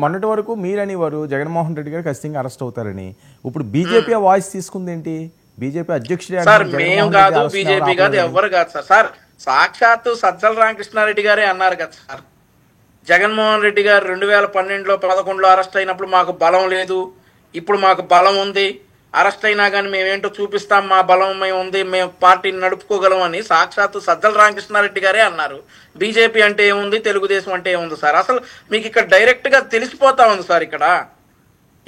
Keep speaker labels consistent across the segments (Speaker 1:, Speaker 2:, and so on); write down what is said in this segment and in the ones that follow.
Speaker 1: మొన్నటి వరకు మీరనేవారు జగన్మోహన్ రెడ్డి గారు ఖచ్చితంగా అరెస్ట్ అవుతారని. ఇప్పుడు బీజేపీ వాయిస్ తీసుకుంది ఏంటి? బీజేపీ అధ్యక్షుడే
Speaker 2: సార్ మేము కాదు, బీజేపీ కాదు, ఎవరు కాదు సార్. సార్ సాక్షాత్తు సజ్జల రామకృష్ణారెడ్డి గారే అన్నారు కదా సార్, జగన్మోహన్ రెడ్డి గారు 2012లో 11లో అరెస్ట్ అయినప్పుడు మాకు బలం లేదు, ఇప్పుడు మాకు బలం ఉంది, అరెస్ట్ అయినా కానీ మేమేంటో చూపిస్తాం, మా బలం మేము ఉంది, మేము పార్టీని నడుపుకోగలం అని సాక్షాత్తు సజ్జల రామకృష్ణారెడ్డి గారే అన్నారు. బీజేపీ అంటే ఏముంది, తెలుగుదేశం అంటే ఏముంది సార్? అసలు మీకు ఇక్కడ డైరెక్ట్ గా తెలిసిపోతా ఉంది సార్. ఇక్కడ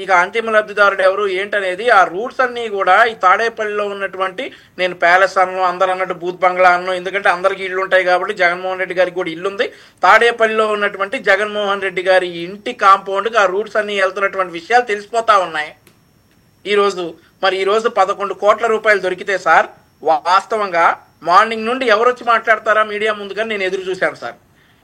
Speaker 2: ఇక అంతిమ లబ్ధిదారుడు ఎవరు ఏంటనేది ఆ రూట్స్ అన్ని కూడా ఈ తాడేపల్లిలో ఉన్నటువంటి, నేను ప్యాలెస్ అన్ను, అందరు అన్నట్టు బూత్ బంగ్లా అన్ను, ఎందుకంటే అందరికి ఇల్లు ఉంటాయి కాబట్టి జగన్మోహన్ రెడ్డి గారికి కూడా ఇల్లు ఉంది. తాడేపల్లిలో ఉన్నటువంటి జగన్మోహన్ రెడ్డి గారి ఇంటి కాంపౌండ్కి ఆ రూట్స్ అన్ని వెళ్తున్నటువంటి విషయాలు తెలిసిపోతా ఉన్నాయి ఈరోజు. మరి ఈరోజు 11 కోట్ల రూపాయలు దొరికితే సార్, వాస్తవంగా మార్నింగ్ నుండి ఎవరు వచ్చి మాట్లాడతారా మీడియా ముందుగా నేను ఎదురు చూశాను సార్.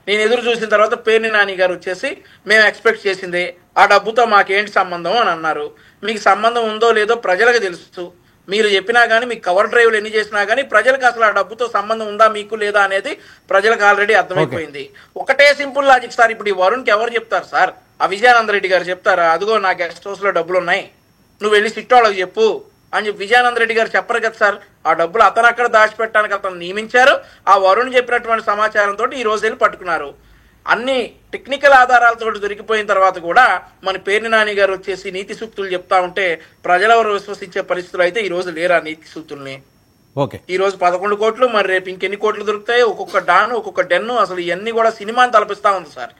Speaker 2: నేను ఎదురు చూసిన తర్వాత పేర్ని నాని గారు వచ్చేసి, మేము ఎక్స్పెక్ట్ చేసింది ఆ డబ్బుతో మాకేంటి సంబంధం అని అన్నారు. మీకు సంబంధం ఉందో లేదో ప్రజలకు తెలుసు. మీరు చెప్పినా కానీ, మీకు కవర్ డ్రైవ్లు ఎన్ని చేసినా కానీ ప్రజలకు అసలు ఆ డబ్బుతో సంబంధం ఉందా మీకు లేదా అనేది ప్రజలకు ఆల్రెడీ అర్థమైపోయింది. ఒకటే సింపుల్ లాజిక్ సార్. ఇప్పుడు ఈ వరుణ్కి ఎవరు చెప్తారు సార్? ఆ విజయానంద రెడ్డి గారు చెప్తారా, అదిగో నా గెస్ట్ హౌస్ లో డబ్బులు ఉన్నాయి, నువ్వు వెళ్ళి సిట్టోళ్ళకి చెప్పు అని చెప్పి విజయానంద రెడ్డి గారు చెప్పరు కదా సార్. ఆ డబ్బులు అతను అక్కడ దాచిపెట్టడానికి అతను నియమించారు. ఆ వరుణ్ చెప్పినటువంటి సమాచారంతో ఈ రోజు వెళ్ళి పట్టుకున్నారు. అన్ని టెక్నికల్ ఆధారాలతో దొరికిపోయిన తర్వాత కూడా మన పేర్ని నాని గారు వచ్చేసి నీతి సూక్తులు చెప్తా ఉంటే ప్రజలెవరు విశ్వసించే పరిస్థితులు అయితే ఈ రోజు లేరా నీతి సూక్తుల్ని. ఈ రోజు 11 కోట్లు, మరి రేపు ఇంకెన్ని కోట్లు దొరుకుతాయి, ఒక్కొక్క డాన్ ఒక్కొక్క డెన్ను, అసలు ఇవన్నీ కూడా సినిమాని తలపిస్తా ఉంది సార్.